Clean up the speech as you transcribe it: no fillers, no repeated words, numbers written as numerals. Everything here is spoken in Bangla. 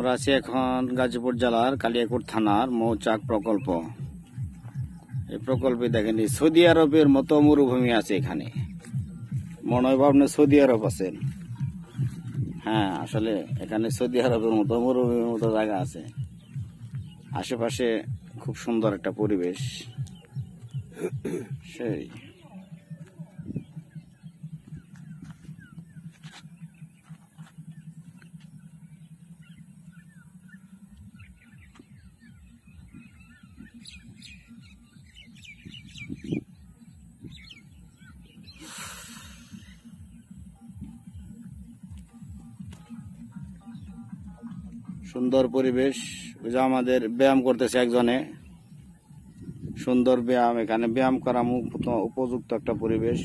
আমরা আছি এখন গাজীপুর জেলার কালিয়াকৈর থানার মৌচাক প্রকল্প। এই প্রকল্পে দেখেন সৌদি আরবের মতো মরুভূমি আছে এখানে। মনে হয় আপনি সৌদি আরব আছেন। হ্যাঁ, আসলে এখানে সৌদি আরবের মতো মরুভূমির মতো জায়গা আছে। আশেপাশে খুব সুন্দর একটা পরিবেশ। সেই সুন্দর পরিবেশ। ওই যে আমাদের ব্যায়াম করতেছে একজনে, সুন্দর ব্যায়াম। এখানে ব্যায়াম করা উপযুক্ত একটা পরিবেশ।